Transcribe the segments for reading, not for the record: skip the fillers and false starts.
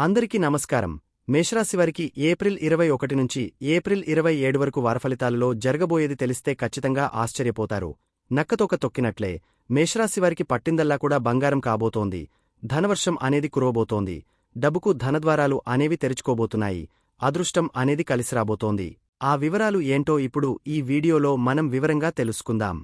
అందరికీ నమస్కారం. మేషరాశి వారికి ఏప్రిల్ 21 నుంచి ఏప్రిల్ 27 వరకు వారఫలితాలలో జరగబోయేది తెలిస్తే ఖచ్చితంగా ఆశ్చర్యపోతారు. నక్కతోక తొక్కినట్లే మేషరాశివారికి పట్టిందల్లా కూడా బంగారం కాబోతోంది. ధనవర్షం అనేది కురవబోతోంది. డబ్బుకు ధనద్వారాలు అనేవి తెరుచుకోబోతున్నాయి. అదృష్టం అనేది కలిసిరాబోతోంది. ఆ వివరాలు ఏంటో ఇప్పుడు ఈ వీడియోలో మనం వివరంగా తెలుసుకుందాం.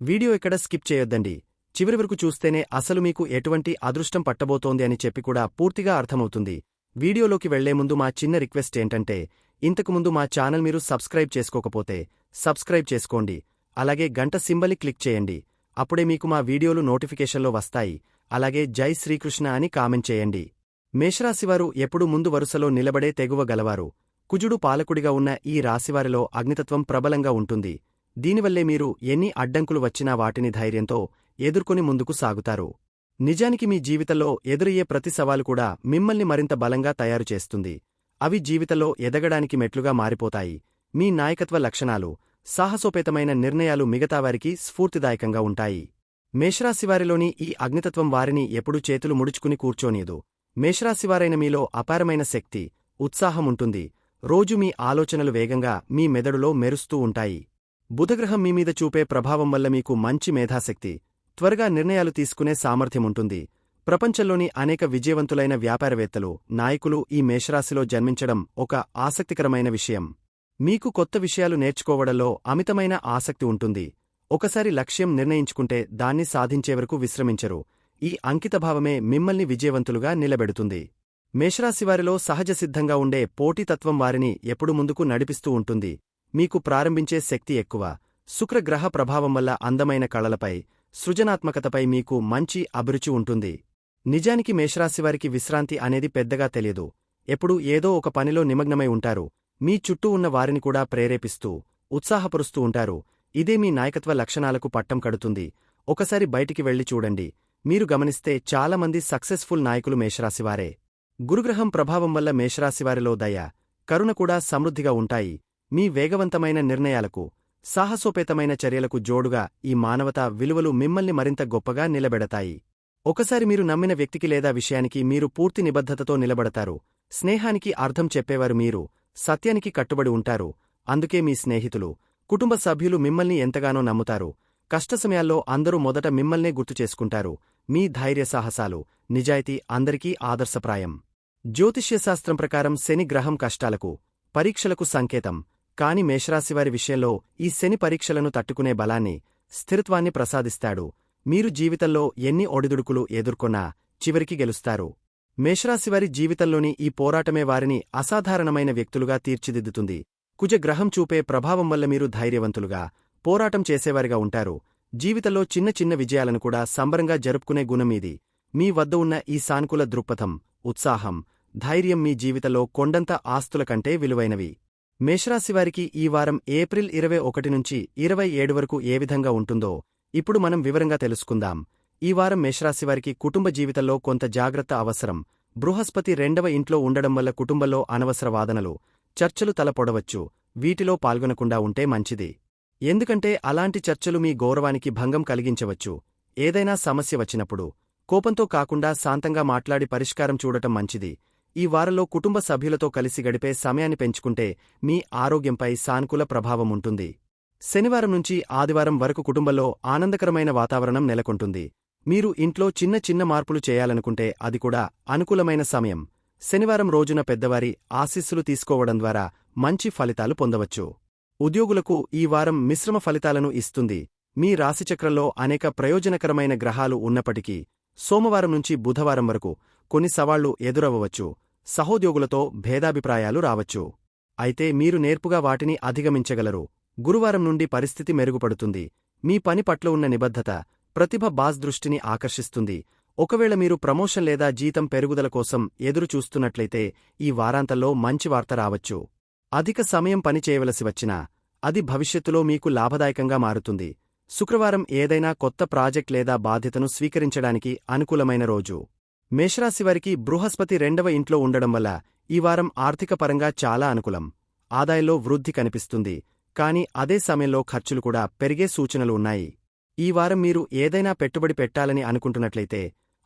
వీడియో ఎక్కడ స్కిప్ చేయొద్దండి. చివరి వరకు చూస్తేనే అసలు మీకు ఎటువంటి అదృష్టం పట్టబోతోంది అని చెప్పి కూడా పూర్తిగా అర్థమవుతుంది. వీడియోలోకి వెళ్లే ముందు మా చిన్న రిక్వెస్ట్ ఏంటంటే, ఇంతకుముందు మా ఛానల్ మీరు సబ్స్క్రైబ్ చేసుకోకపోతే సబ్స్క్రైబ్ చేసుకోండి. అలాగే గంట సింబల్ని క్లిక్ చేయండి. అప్పుడే మీకు మా వీడియోలు నోటిఫికేషన్లో వస్తాయి. అలాగే జై శ్రీకృష్ణ అని కామెంట్ చేయండి. మేషరాశివారు ఎప్పుడూ ముందు వరుసలో నిలబడే తెగువ గలవారు. కుజుడు పాలకుడిగా ఉన్న ఈ రాశివారిలో అగ్నితత్వం ప్రబలంగా ఉంటుంది. దీనివల్లే మీరు ఎన్ని అడ్డంకులు వచ్చినా వాటిని ధైర్యంతో ఎదుర్కొని ముందుకు సాగుతారు. నిజానికి మీ జీవితంలో ఎదురయ్యే ప్రతి సవాలు కూడా మిమ్మల్ని మరింత బలంగా తయారుచేస్తుంది. అవి జీవితంలో ఎదగడానికి మెట్లుగా మారిపోతాయి. మీ నాయకత్వ లక్షణాలు, సాహసోపేతమైన నిర్ణయాలు మిగతావారికి స్ఫూర్తిదాయకంగా ఉంటాయి. మేషరాశివారిలోని ఈ అగ్నితత్వం వారిని ఎప్పుడూ చేతులు ముడుచుకుని కూర్చోనీయదు. మేషరాశివారైన మీలో అపారమైన శక్తి, ఉత్సాహముంటుంది. రోజు మీ ఆలోచనలు వేగంగా మీ మెదడులో మెరుస్తూ ఉంటాయి. బుధగ్రహం మీమీద చూపే ప్రభావం వల్ల మీకు మంచి మేధాశక్తి, త్వరగా నిర్ణయాలు తీసుకునే సామర్థ్యముంటుంది. ప్రపంచంలోని అనేక విజయవంతులైన వ్యాపారవేత్తలు, నాయకులు ఈ మేషరాశిలో జన్మించడం ఒక ఆసక్తికరమైన విషయం. మీకు కొత్త విషయాలు నేర్చుకోవడంలో అమితమైన ఆసక్తి ఉంటుంది. ఒకసారి లక్ష్యం నిర్ణయించుకుంటే దాన్ని సాధించే వరకు విశ్రమించరు. ఈ అంకితభావమే మిమ్మల్ని విజయవంతులుగా నిలబెడుతుంది. మేషరాశివారిలో సహజసిద్ధంగా ఉండే పోటీతత్వం వారిని ఎప్పుడు ముందుకు నడిపిస్తూ ఉంటుంది. మీకు ప్రారంభించే శక్తి ఎక్కువ. శుక్రగ్రహ ప్రభావం వల్ల అందమైన కళలపై, సృజనాత్మకతపై మీకు మంచి అభిరుచి ఉంటుంది. నిజానికి మేషరాశివారికి విశ్రాంతి అనేది పెద్దగా తెలియదు. ఎప్పుడూ ఏదో ఒక పనిలో నిమగ్నమై ఉంటారు. మీ చుట్టూ ఉన్న వారిని కూడా ప్రేరేపిస్తూ, ఉత్సాహపరుస్తూ ఉంటారు. ఇదే మీ నాయకత్వ లక్షణాలకు పట్టం కడుతుంది. ఒకసారి బయటికి వెళ్లి చూడండి. మీరు గమనిస్తే చాలామంది సక్సెస్ఫుల్ నాయకులు మేషరాశివారే. గురుగ్రహం ప్రభావం వల్ల మేషరాశివారిలో దయ, కరుణ కూడా సమృద్ధిగా ఉంటాయి. మీ వేగవంతమైన నిర్ణయాలకు, సాహసోపేతమైన చర్యలకు జోడుగా ఈ మానవతా విలువలు మిమ్మల్ని మరింత గొప్పగా నిలబెడతాయి. ఒకసారి మీరు నమ్మిన వ్యక్తికి లేదా విషయానికి మీరు పూర్తి నిబద్ధతతో నిలబడతారు. స్నేహానికి అర్థం చెప్పేవారు మీరు, సత్యానికి కట్టుబడి ఉంటారు. అందుకే మీ స్నేహితులు, కుటుంబ సభ్యులు మిమ్మల్ని ఎంతగానో నమ్ముతారు. కష్టసమయాల్లో అందరూ మొదట మిమ్మల్నే గుర్తుచేసుకుంటారు. మీ ధైర్యసాహసాలు, నిజాయితీ అందరికీ ఆదర్శప్రాయం. జ్యోతిష్యశాస్త్రం ప్రకారం శని గ్రహం కష్టాలకు, పరీక్షలకు సంకేతం. కాని మేషరాశివారి విషయంలో ఈ శని పరీక్షలను తట్టుకునే బలాన్ని, స్థిరత్వాన్ని ప్రసాదిస్తాడు. మీరు జీవితంలో ఎన్ని ఒడిదుడుకులు ఎదుర్కొన్నా చివరికి గెలుస్తారు. మేషరాశివారి జీవితంలోని ఈ పోరాటమే వారిని అసాధారణమైన వ్యక్తులుగా తీర్చిదిద్దుతుంది. కుజగ్రహం చూపే ప్రభావం వల్ల మీరు ధైర్యవంతులుగా, పోరాటం చేసేవారిగా ఉంటారు. జీవితంలో చిన్న చిన్న విజయాలను కూడా సంబరంగా జరుపుకునే గుణం మీది. మీ వద్ద ఉన్న ఈ సానుకూల దృక్పథం, ఉత్సాహం, ధైర్యం మీ జీవితంలో కొండంత ఆస్తుల కంటే విలువైనవి. మేషరాశివారికి ఈ వారం ఏప్రిల్ 21 నుంచి 27 వరకు ఏ విధంగా ఉంటుందో ఇప్పుడు మనం వివరంగా తెలుసుకుందాం. ఈ వారం మేషరాశివారికి కుటుంబ జీవితంలో కొంత జాగ్రత్త అవసరం. బృహస్పతి 2వ ఇంట్లో ఉండడం వల్ల కుటుంబంలో అనవసర వాదనలు, చర్చలు తలపొడవచ్చు. వీటిలో పాల్గొనకుండా ఉంటే మంచిది. ఎందుకంటే అలాంటి చర్చలు మీ గౌరవానికి భంగం కలిగించవచ్చు. ఏదైనా సమస్య వచ్చినప్పుడు కోపంతో కాకుండా శాంతంగా మాట్లాడి పరిష్కారం చూడటం మంచిది. ఈ వారంలో కుటుంబ సభ్యులతో కలిసి గడిపే సమయాన్ని పెంచుకుంటే మీ ఆరోగ్యంపై సానుకూల ప్రభావం ఉంటుంది. శనివారం నుంచి ఆదివారం వరకు కుటుంబంలో ఆనందకరమైన వాతావరణం నెలకొంటుంది. మీరు ఇంట్లో చిన్న చిన్న మార్పులు చేయాలనుకుంటే అది కూడా అనుకూలమైన సమయం. శనివారం రోజున పెద్దవారి ఆశీస్సులు తీసుకోవడం ద్వారా మంచి ఫలితాలు పొందవచ్చు. ఉద్యోగులకు ఈ వారం మిశ్రమ ఫలితాలను ఇస్తుంది. మీ రాశిచక్రంలో అనేక ప్రయోజనకరమైన గ్రహాలు ఉన్నప్పటికీ సోమవారం నుంచి బుధవారం వరకు కొన్ని సవాళ్లు ఎదురవ్వవచ్చు. సహోద్యోగులతో భేదాభిప్రాయాలు రావచ్చు. అయితే మీరు నేర్పుగా వాటిని అధిగమించగలరు. గురువారం నుండి పరిస్థితి మెరుగుపడుతుంది. మీ పని పట్ల ఉన్న నిబద్ధత, ప్రతిభ బాస్ దృష్టిని ఆకర్షిస్తుంది. ఒకవేళ మీరు ప్రమోషన్ లేదా జీతం పెరుగుదల కోసం ఎదురు చూస్తున్నట్లయితే ఈ వారాంతంలో మంచి వార్త రావచ్చు. అధిక సమయం పని చేయవలసి వచ్చినా అది భవిష్యత్తులో మీకు లాభదాయకంగా మారుతుంది. శుక్రవారం ఏదైనా కొత్త ప్రాజెక్ట్ లేదా బాధ్యతను స్వీకరించడానికి అనుకూలమైన రోజు. మేషరాశివారికి బృహస్పతి 2వ ఇంట్లో ఉండడం వల్ల ఈ వారం ఆర్థికపరంగా చాలా అనుకూలం. ఆదాయంలో వృద్ధి కనిపిస్తుంది. కాని అదే సమయంలో ఖర్చులు కూడా పెరిగే సూచనలు ఉన్నాయి. ఈ వారం మీరు ఏదైనా పెట్టుబడి పెట్టాలని అనుకుంటున్నట్లయితే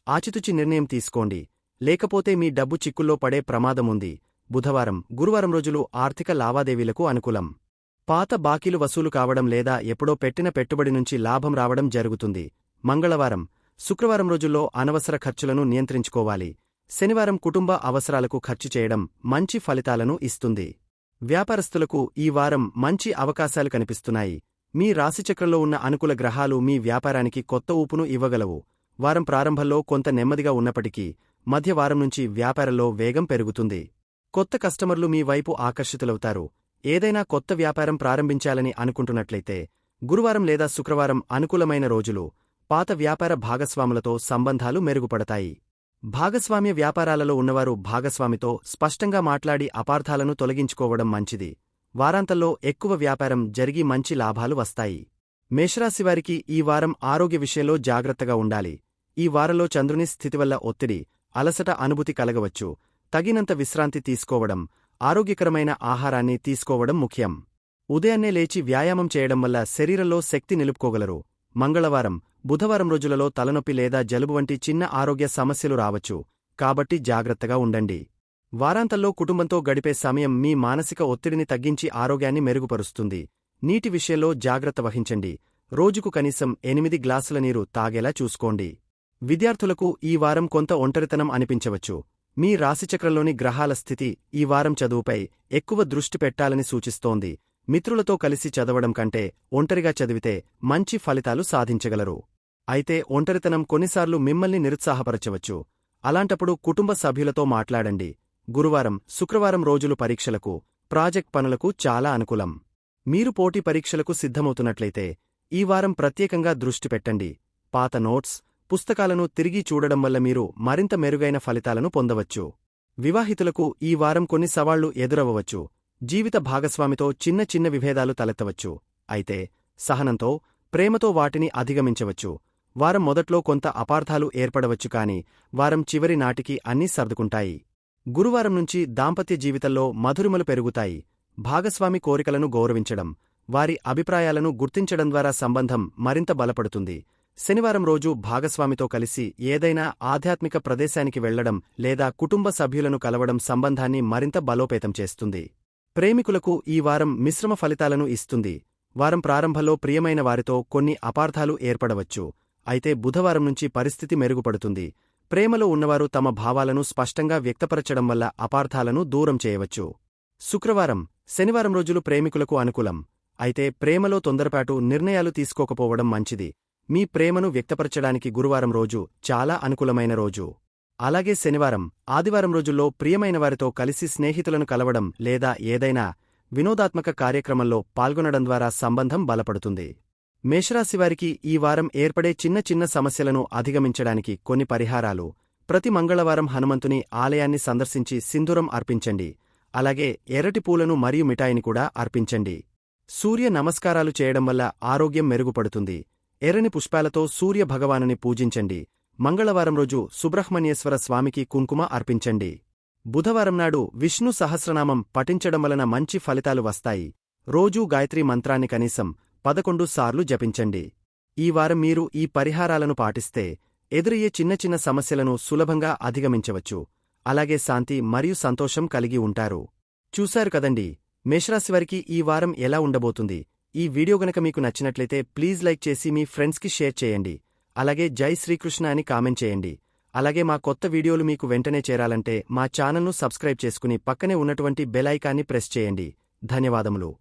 ఆచితూచి నిర్ణయం తీసుకోండి. లేకపోతే మీ డబ్బు చిక్కుల్లో పడే ప్రమాదముంది. బుధవారం, గురువారం రోజులు ఆర్థిక లావాదేవీలకు అనుకూలం. పాత బాకీలు వసూలు కావడం లేదా ఎప్పుడో పెట్టిన పెట్టుబడి నుంచి లాభం రావడం జరుగుతుంది. మంగళవారం, శుక్రవారం రోజుల్లో అనవసర ఖర్చులను నియంత్రించుకోవాలి. శనివారం కుటుంబ అవసరాలకు ఖర్చు చేయడం మంచి ఫలితాలను ఇస్తుంది. వ్యాపారస్తులకు ఈ వారం మంచి అవకాశాలు కనిపిస్తున్నాయి. మీ రాశిచక్రంలో ఉన్న అనుకూల గ్రహాలు మీ వ్యాపారానికి కొత్త ఊపును ఇవ్వగలవు. వారం ప్రారంభంలో కొంత నెమ్మదిగా ఉన్నప్పటికీ మధ్య వారం నుంచి వ్యాపారంలో వేగం పెరుగుతుంది. కొత్త కస్టమర్లు మీ వైపు ఆకర్షితులవుతారు. ఏదైనా కొత్త వ్యాపారం ప్రారంభించాలని అనుకుంటున్నట్లయితే గురువారం లేదా శుక్రవారం అనుకూలమైన రోజులు. పాత వ్యాపార భాగస్వాములతో సంబంధాలు మెరుగుపడతాయి. భాగస్వామ్య వ్యాపారాలలో ఉన్నవారు భాగస్వామితో స్పష్టంగా మాట్లాడి అపార్థాలను తొలగించుకోవడం మంచిది. వారాంతంలో ఎక్కువ వ్యాపారం జరిగి మంచి లాభాలు వస్తాయి. మేషరాశివారికి ఈ వారం ఆరోగ్య విషయంలో జాగ్రత్తగా ఉండాలి. ఈ వారంలో చంద్రుని స్థితి వల్ల ఒత్తిడి, అలసట అనుభూతి కలగవచ్చు. తగినంత విశ్రాంతి తీసుకోవడం, ఆరోగ్యకరమైన ఆహారాన్ని తీసుకోవడం ముఖ్యం. ఉదయాన్నే లేచి వ్యాయామం చేయడం వల్ల శరీరంలో శక్తి నిలుపుకోగలరు. మంగళవారం, బుధవారం రోజులలో తలనొప్పి లేదా జలుబు వంటి చిన్న ఆరోగ్య సమస్యలు రావచ్చు. కాబట్టి జాగ్రత్తగా ఉండండి. వారాంతంలో కుటుంబంతో గడిపే సమయం మీ మానసిక ఒత్తిడిని తగ్గించి ఆరోగ్యాన్ని మెరుగుపరుస్తుంది. నీటి విషయంలో జాగ్రత్త వహించండి. రోజుకు కనీసం 8 గ్లాసుల నీరు తాగేలా చూసుకోండి. విద్యార్థులకు ఈ వారం కొంత ఒంటరితనం అనిపించవచ్చు. మీ రాశిచక్రంలోని గ్రహాల స్థితి ఈ వారం చదువుపై ఎక్కువ దృష్టి పెట్టాలని సూచిస్తోంది. మిత్రులతో కలిసి చదవడం కంటే ఒంటరిగా చదివితే మంచి ఫలితాలు సాధించగలరు. అయితే ఒంటరితనం కొన్నిసార్లు మిమ్మల్ని నిరుత్సాహపరచవచ్చు. అలాంటప్పుడు కుటుంబ సభ్యులతో మాట్లాడండి. గురువారం, శుక్రవారం రోజులు పరీక్షలకు, ప్రాజెక్ట్ పనులకు చాలా అనుకూలం. మీరు పోటీ పరీక్షలకు సిద్ధమవుతున్నట్లయితే ఈ వారం ప్రత్యేకంగా దృష్టి పెట్టండి. పాత నోట్స్, పుస్తకాలను తిరిగి చూడడం వల్ల మీరు మరింత మెరుగైన ఫలితాలను పొందవచ్చు. వివాహితులకు ఈ వారం కొన్ని సవాళ్లు ఎదురవ్వవచ్చు. జీవిత భాగస్వామితో చిన్న చిన్న విభేదాలు తలెత్తవచ్చు. అయితే సహనంతో, ప్రేమతో వాటిని అధిగమించవచ్చు. వారం మొదట్లో కొంత అపార్థాలు ఏర్పడవచ్చు కాని వారం చివరి నాటికి అన్నీ సర్దుకుంటాయి. గురువారం నుంచి దాంపత్య జీవితంలో మధురిమలు పెరుగుతాయి. భాగస్వామి కోరికలను గౌరవించడం, వారి అభిప్రాయాలను గుర్తించడం ద్వారా సంబంధం మరింత బలపడుతుంది. శనివారం రోజు భాగస్వామితో కలిసి ఏదైనా ఆధ్యాత్మిక ప్రదేశానికి వెళ్లడం లేదా కుటుంబ సభ్యులను కలవడం సంబంధాన్ని మరింత బలోపేతం చేస్తుంది. ప్రేమికులకు ఈ వారం మిశ్రమ ఫలితాలను ఇస్తుంది. వారం ప్రారంభంలో ప్రియమైన వారితో కొన్ని అపార్థాలు ఏర్పడవచ్చు. అయితే బుధవారం నుంచి పరిస్థితి మెరుగుపడుతుంది. ప్రేమలో ఉన్నవారు తమ భావాలను స్పష్టంగా వ్యక్తపరచడం వల్ల అపార్థాలను దూరం చేయవచ్చు. శుక్రవారం, శనివారం రోజులు ప్రేమికులకు అనుకూలం. అయితే ప్రేమలో తొందరపాటు నిర్ణయాలు తీసుకోకపోవడం మంచిది. మీ ప్రేమను వ్యక్తపరచడానికి గురువారం రోజు చాలా అనుకూలమైన రోజు. అలాగే శనివారం, ఆదివారం రోజుల్లో ప్రియమైన వారితో కలిసి స్నేహితులను కలవడం లేదా ఏదైనా వినోదాత్మక కార్యక్రమంలో పాల్గొనడం ద్వారా సంబంధం బలపడుతుంది. మేషరాశివారికి ఈ వారం ఏర్పడే చిన్న చిన్న సమస్యలను అధిగమించడానికి కొన్ని పరిహారాలు. ప్రతి మంగళవారం హనుమంతుని ఆలయాన్ని సందర్శించి సింధూరం అర్పించండి. అలాగే ఎర్రటి పూలను మరియు మిఠాయిని కూడా అర్పించండి. సూర్య నమస్కారాలు చేయడం వల్ల ఆరోగ్యం మెరుగుపడుతుంది. ఎర్రని పుష్పాలతో సూర్య భగవానుని పూజించండి. మంగళవారం రోజు సుబ్రహ్మణ్యేశ్వర స్వామికి కుంకుమ అర్పించండి. బుధవారం నాడు విష్ణు సహస్రనామం పఠించడం వలన మంచి ఫలితాలు వస్తాయి. రోజూ గాయత్రీ మంత్రాన్ని కనీసం 11 సార్లు జపించండి. ఈ వారం మీరు ఈ పరిహారాలను పాటిస్తే ఎదురయ్యే చిన్న చిన్న సమస్యలను సులభంగా అధిగమించవచ్చు. అలాగే శాంతి మరియు సంతోషం కలిగి ఉంటారు. చూశారు కదండి, మేషరాశివారికి ఈ వారం ఎలా ఉండబోతుంది. ఈ వీడియో గనక మీకు నచ్చినట్లయితే ప్లీజ్ లైక్ చేసి మీ ఫ్రెండ్స్కి షేర్ చేయండి. అలాగే జై శ్రీకృష్ణ అని కామెంట్ చేయండి. అలాగే మా కొత్త వీడియోలు మీకు వెంటనే చేరాలంటే మా ఛానల్ను సబ్స్క్రైబ్ చేసుకుని పక్కనే ఉన్నటువంటి బెల్ ఐకాన్ని ప్రెస్ చేయండి. ధన్యవాదములు.